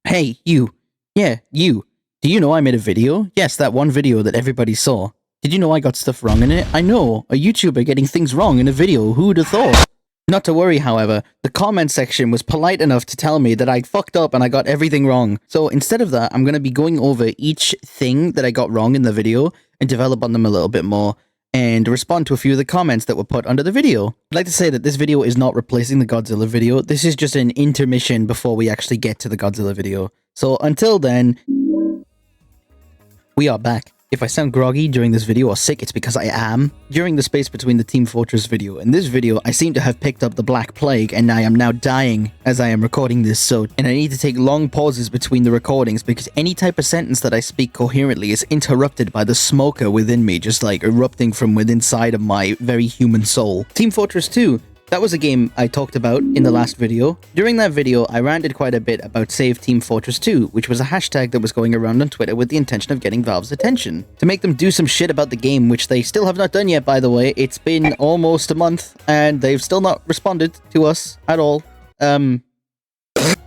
Hey, you. Yeah, you. Do you know I made a video? Yes, that one video that everybody saw. Did you know I got stuff wrong in it? I know, a YouTuber getting things wrong in a video, who'd have thought? Not to worry, however, the comment section was polite enough to tell me that I fucked up and I got everything wrong. So instead of that, I'm going to be going over each thing that I got wrong in the video and develop on them a little bit more and respond to a few of the comments that were put under the video. I'd like to say that this video is not replacing the Godzilla video. This is just an intermission before we actually get to the Godzilla video. So until then, we are back. If I sound groggy during this video or sick, it's because I am. During the space between the Team Fortress video and this video, I seem to have picked up the Black Plague and I am now dying as I am recording this, and I need to take long pauses between the recordings because any type of sentence that I speak coherently is interrupted by the smoker within me, just like erupting from within inside of my very human soul. Team Fortress 2. That was a game I talked about in the last video. During that video, I ranted quite a bit about Save Team Fortress 2, which was a hashtag that was going around on Twitter with the intention of getting Valve's attention. To make them do some shit about the game, which they still have not done yet, by the way. It's been almost a month, and they've still not responded to us at all.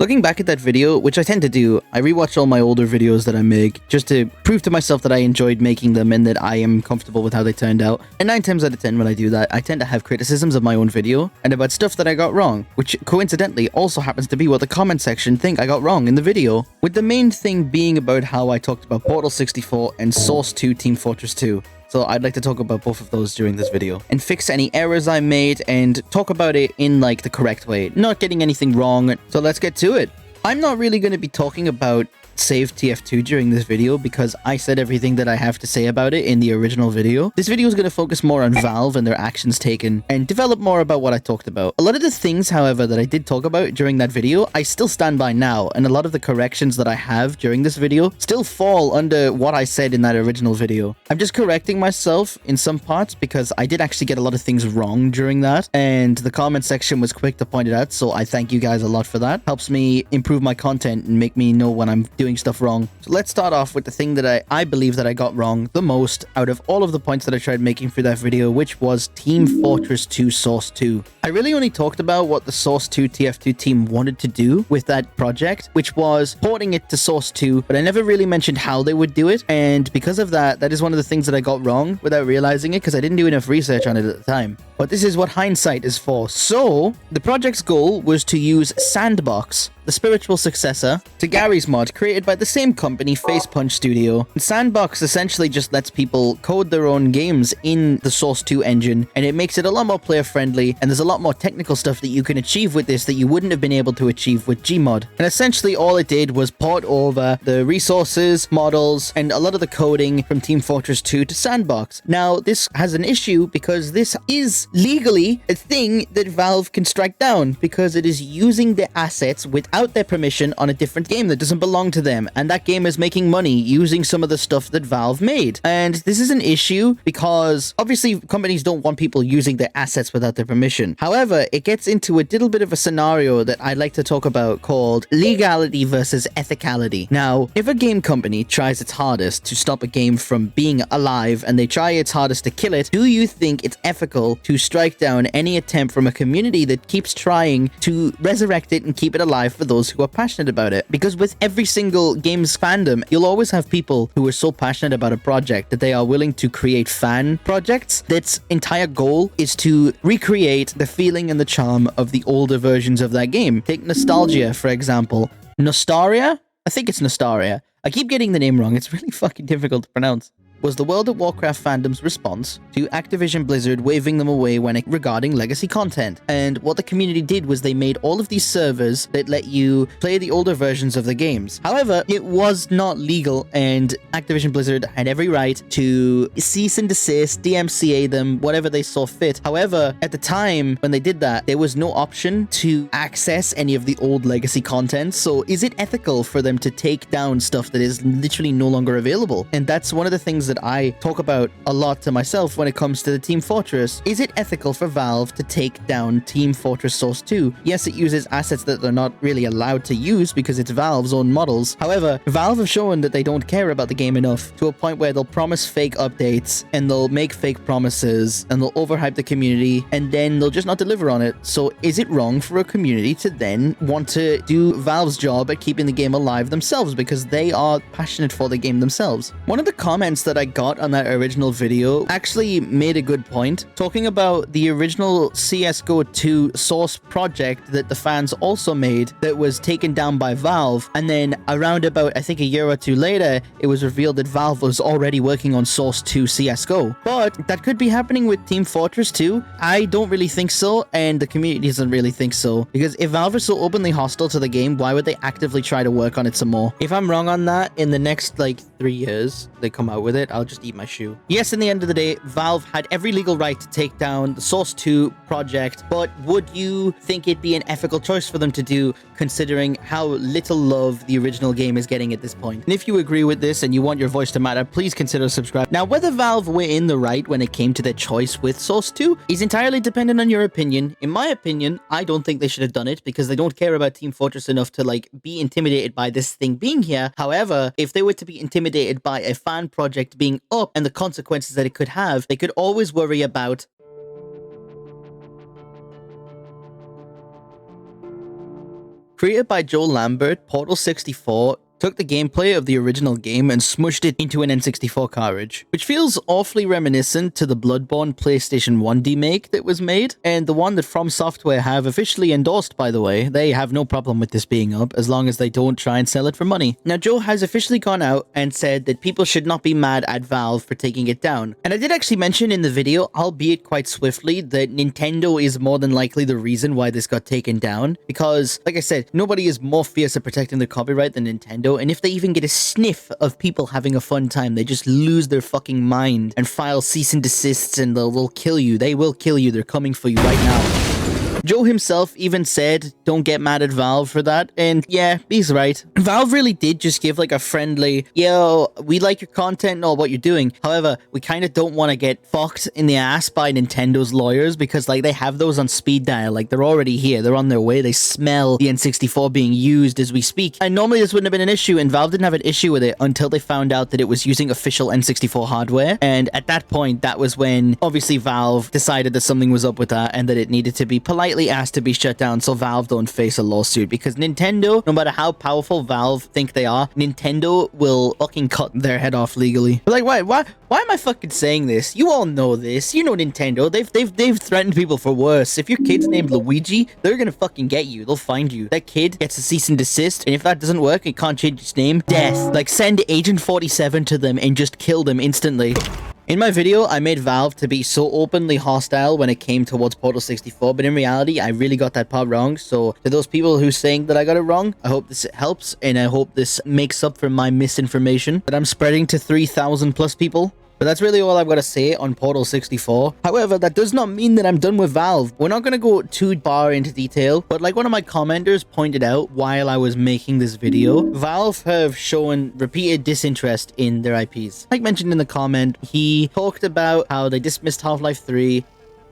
Looking back at that video, which I tend to do, I rewatch all my older videos that I make just to prove to myself that I enjoyed making them and that I am comfortable with how they turned out. And 9 times out of 10 when I do that, I tend to have criticisms of my own video and about stuff that I got wrong, which coincidentally also happens to be what the comment section think I got wrong in the video. With the main thing being about how I talked about Portal 64 and Source 2 Team Fortress 2. So I'd like to talk about both of those during this video and fix any errors I made and talk about it in like the correct way, not getting anything wrong. So let's get to it. I'm not really going to be talking about Save TF2 during this video because I said everything that I have to say about it in the original video. This video is going to focus more on Valve and their actions taken and develop more about what I talked about. A lot of the things, however, that I did talk about during that video, I still stand by now, and a lot of the corrections that I have during this video still fall under what I said in that original video. I'm just correcting myself in some parts because I did actually get a lot of things wrong during that, and the comment section was quick to point it out, so I thank you guys a lot for that. Helps me improve my content and make me know when I'm doing stuff wrong. So let's start off with the thing that I believe that I got wrong the most out of all of the points that I tried making through that video, which was Team Fortress 2 Source 2. I really only talked about what the Source 2 TF2 team wanted to do with that project, which was porting it to Source 2, but I never really mentioned how they would do it, and because of that, that is one of the things that I got wrong without realizing it because I didn't do enough research on it at the time. But this is what hindsight is for. So, the project's goal was to use Sandbox, the spiritual successor to Gary's mod, created by the same company, Facepunch Studio. And Sandbox essentially just lets people code their own games in the Source 2 engine, and it makes it a lot more player-friendly, and there's a lot more technical stuff that you can achieve with this that you wouldn't have been able to achieve with Gmod. And essentially all it did was port over the resources, models, and a lot of the coding from Team Fortress 2 to Sandbox. Now, this has an issue because this is legally a thing that Valve can strike down because it is using their assets without their permission on a different game that doesn't belong to them, and that game is making money using some of the stuff that Valve made. And this is an issue because obviously companies don't want people using their assets without their permission. However, it gets into a little bit of a scenario that I'd like to talk about called legality versus ethicality. Now, if a game company tries its hardest to stop a game from being alive and they try its hardest to kill it, do you think it's ethical to strike down any attempt from a community that keeps trying to resurrect it and keep it alive for those who are passionate about it? Because with every single game's fandom, you'll always have people who are so passionate about a project that they are willing to create fan projects that's entire goal is to recreate the feeling and the charm of the older versions of that game. Take Nostalgia, for example. Nostaria? I think it's Nostaria. I keep getting the name wrong. It's really fucking difficult to pronounce. Was the World of Warcraft fandom's response to Activision Blizzard waving them away regarding legacy content. And what the community did was they made all of these servers that let you play the older versions of the games. However, it was not legal, and Activision Blizzard had every right to cease and desist, DMCA them, whatever they saw fit. However, at the time when they did that, there was no option to access any of the old legacy content. So is it ethical for them to take down stuff that is literally no longer available? And that's one of the things that I talk about a lot to myself when it comes to the Team Fortress. Is it ethical for Valve to take down Team Fortress Source 2? Yes, it uses assets that they're not really allowed to use because it's Valve's own models. However, Valve have shown that they don't care about the game enough to a point where they'll promise fake updates and they'll make fake promises and they'll overhype the community and then they'll just not deliver on it. So is it wrong for a community to then want to do Valve's job at keeping the game alive themselves because they are passionate for the game themselves? One of the comments that I got on that original video actually made a good point, talking about the original CSGO 2 source project that the fans also made that was taken down by Valve, and then around about, I think, a year or two later, it was revealed that Valve was already working on Source 2 CSGO. But that could be happening with Team Fortress 2. I don't really think so, and the community doesn't really think so, because if Valve is so openly hostile to the game, why would they actively try to work on it some more? If I'm wrong on that, in the next, like, 3 years, they come out with it, I'll just eat my shoe. Yes, in the end of the day, Valve had every legal right to take down the Source 2 project, but would you think it'd be an ethical choice for them to do, considering how little love the original game is getting at this point? And if you agree with this and you want your voice to matter, please consider subscribing. Now, whether Valve were in the right when it came to their choice with Source 2 is entirely dependent on your opinion. In my opinion, I don't think they should have done it because they don't care about Team Fortress enough to, like, be intimidated by this thing being here. However, if they were to be intimidated by a fan project being up and the consequences that it could have, they could always worry about created by Joe Lambert, Portal 64 took the gameplay of the original game and smushed it into an N64 cartridge, which feels awfully reminiscent to the Bloodborne PlayStation 1 remake that was made, and the one that From Software have officially endorsed, by the way. They have no problem with this being up, as long as they don't try and sell it for money. Now, Joe has officially gone out and said that people should not be mad at Valve for taking it down. And I did actually mention in the video, albeit quite swiftly, that Nintendo is more than likely the reason why this got taken down, because, like I said, nobody is more fierce at protecting their copyright than Nintendo. And if they even get a sniff of people having a fun time, they just lose their fucking mind and file cease and desists and they'll kill you. They will kill you. They're coming for you right now. Joe himself even said, don't get mad at Valve for that, and yeah, he's right. Valve really did just give like a friendly, yo, we like your content and all what you're doing. However, we kind of don't want to get fucked in the ass by Nintendo's lawyers because like they have those on speed dial, like they're already here, they're on their way, they smell the N64 being used as we speak. And normally this wouldn't have been an issue, and Valve didn't have an issue with it until they found out that it was using official N64 hardware, and at that point, that was when obviously Valve decided that something was up with that and that it needed to be politely asked to be shut down so Valve don't face a lawsuit, because Nintendo, no matter how powerful Valve think they are, Nintendo will fucking cut their head off legally. But like, why am I fucking saying this? You all know this. You know Nintendo. They've threatened people for worse. If your kid's named Luigi, they're gonna fucking get you. They'll find you. That kid gets a cease and desist, and if that doesn't work, he can't change his name. Death. Like, send Agent 47 to them and just kill them instantly. In my video, I made Valve to be so openly hostile when it came towards Portal 64, but in reality, I really got that part wrong. So to those people who saying that I got it wrong, I hope this helps, and I hope this makes up for my misinformation that I'm spreading to 3,000 plus people. But that's really all I've got to say on Portal 64. However, that does not mean that I'm done with Valve. We're not going to go too far into detail, but like one of my commenters pointed out while I was making this video, Valve have shown repeated disinterest in their IPs. Like mentioned in the comment, he talked about how they dismissed Half-Life 3,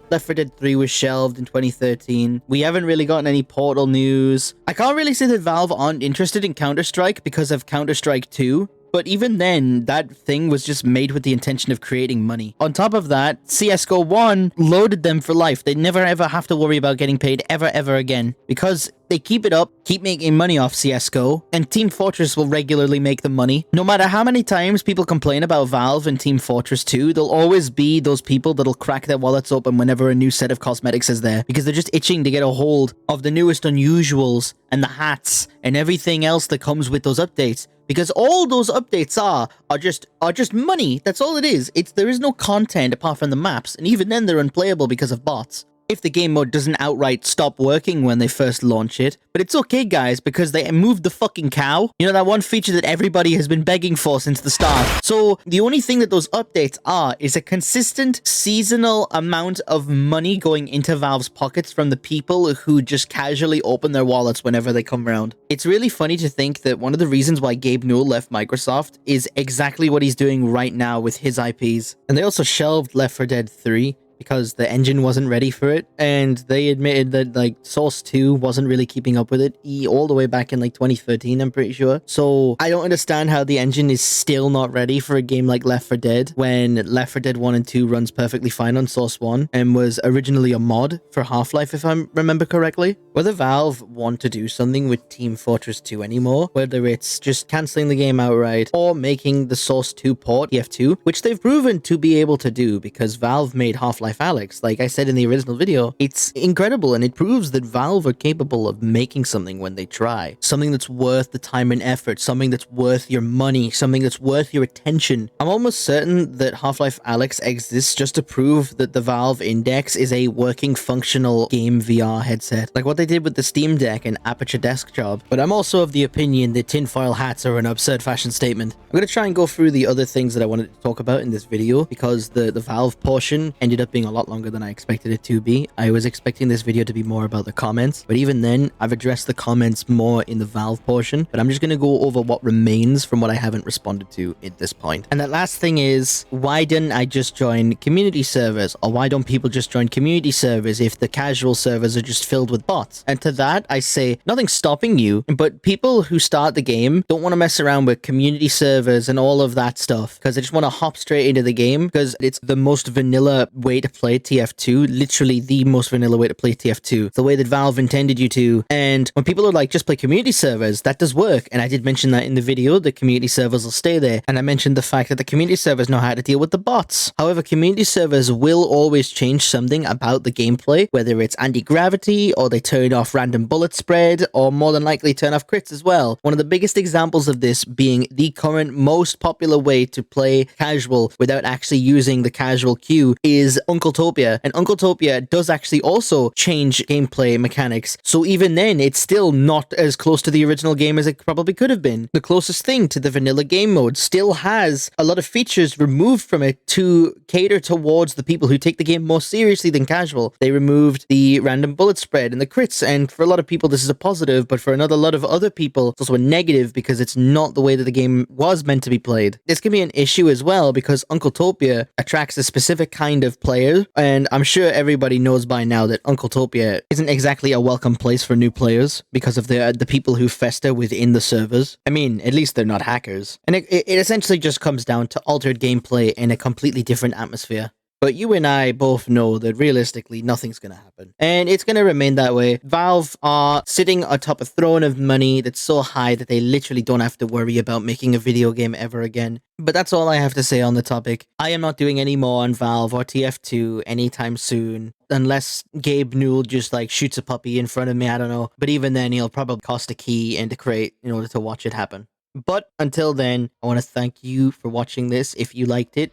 Left 4 Dead 3 was shelved in 2013. We haven't really gotten any Portal news. I can't really say that Valve aren't interested in Counter-Strike because of Counter-Strike 2. But even then, that thing was just made with the intention of creating money. On top of that, CSGO 1 loaded them for life. They never ever have to worry about getting paid ever again. Because they keep it up, keep making money off CSGO, and Team Fortress will regularly make them money. No matter how many times people complain about Valve and Team Fortress 2, there'll always be those people that'll crack their wallets open whenever a new set of cosmetics is there. Because they're just itching to get a hold of the newest unusuals and the hats and everything else that comes with those updates. Because all those updates are just money. That's all it is. There is no content apart from the maps, and even then they're unplayable because of bots. if the game mode doesn't outright stop working when they first launch it. But it's okay, guys, because they moved the fucking cow. You know, that one feature that everybody has been begging for since the start. So the only thing that those updates are is a consistent seasonal amount of money going into Valve's pockets from the people who just casually open their wallets whenever they come around. It's really funny to think that one of the reasons why Gabe Newell left Microsoft is exactly what he's doing right now with his IPs. And they also shelved Left 4 Dead 3 because the engine wasn't ready for it, and they admitted that like Source 2 wasn't really keeping up with it all the way back in like 2013, I'm pretty sure. So I don't understand how the engine is still not ready for a game like Left 4 Dead when Left 4 Dead 1 and 2 runs perfectly fine on Source 1 and was originally a mod for Half-Life, if I remember correctly. Whether Valve want to do something with Team Fortress 2 anymore, whether it's just cancelling the game outright or making the Source 2 port TF2, which they've proven to be able to do because Valve made Half-Life Alyx. Like I said in the original video, it's incredible, and it proves that Valve are capable of making something when they try. Something that's worth the time and effort, something that's worth your money, something that's worth your attention. I'm almost certain that Half-Life Alyx exists just to prove that the Valve Index is a working, functional game VR headset, like what they did with the Steam Deck and Aperture Desktop. But I'm also of the opinion that tinfoil hats are an absurd fashion statement. I'm going to try and go through the other things that I wanted to talk about in this video, because the Valve portion ended up being a lot longer than I expected it to be. I was expecting this video to be more about the comments, but even then, I've addressed the comments more in the Valve portion, but I'm just going to go over what remains from what I haven't responded to at this point. And that last thing is, why didn't I just join community servers? Or why don't people just join community servers if the casual servers are just filled with bots? And to that, I say, nothing's stopping you, but people who start the game don't want to mess around with community servers and all of that stuff, because they just want to hop straight into the game, because it's the most vanilla way to play TF2, literally the most vanilla way to play TF2, the way that Valve intended you to. And when people are like, just play community servers, that does work. And I did mention that in the video, the community servers will stay there. And I mentioned the fact that the community servers know how to deal with the bots. However, community servers will always change something about the gameplay, whether it's anti-gravity, or they turn off random bullet spread, or more than likely turn off crits as well. One of the biggest examples of this being the current most popular way to play casual without actually using the casual queue is Uncletopia. And Uncletopia does actually also change gameplay mechanics. So even then, it's still not as close to the original game as it probably could have been. The closest thing to the vanilla game mode still has a lot of features removed from it to cater towards the people who take the game more seriously than casual. They removed the random bullet spread and the crits, and for a lot of people this is a positive, but for another lot of other people it's also a negative because it's not the way that the game was meant to be played. This can be an issue as well because Uncletopia attracts a specific kind of player, and I'm sure everybody knows by now that Uncletopia isn't exactly a welcome place for new players because of the people who fester within the servers. I mean, at least they're not hackers. And it essentially just comes down to altered gameplay in a completely different atmosphere. But you and I both know that realistically, nothing's going to happen. And it's going to remain that way. Valve are sitting atop a throne of money that's so high that they literally don't have to worry about making a video game ever again. But that's all I have to say on the topic. I am not doing any more on Valve or TF2 anytime soon. Unless Gabe Newell just like shoots a puppy in front of me, I don't know. But even then, he'll probably cost a key and a crate in order to watch it happen. But until then, I want to thank you for watching this. If you liked it,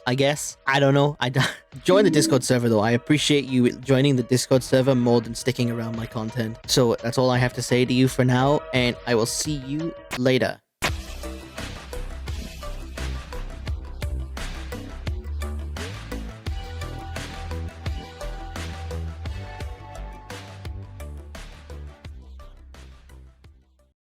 I guess. I don't know. Join the Discord server, though. I appreciate you joining the Discord server more than sticking around my content. So that's all I have to say to you for now, and I will see you later.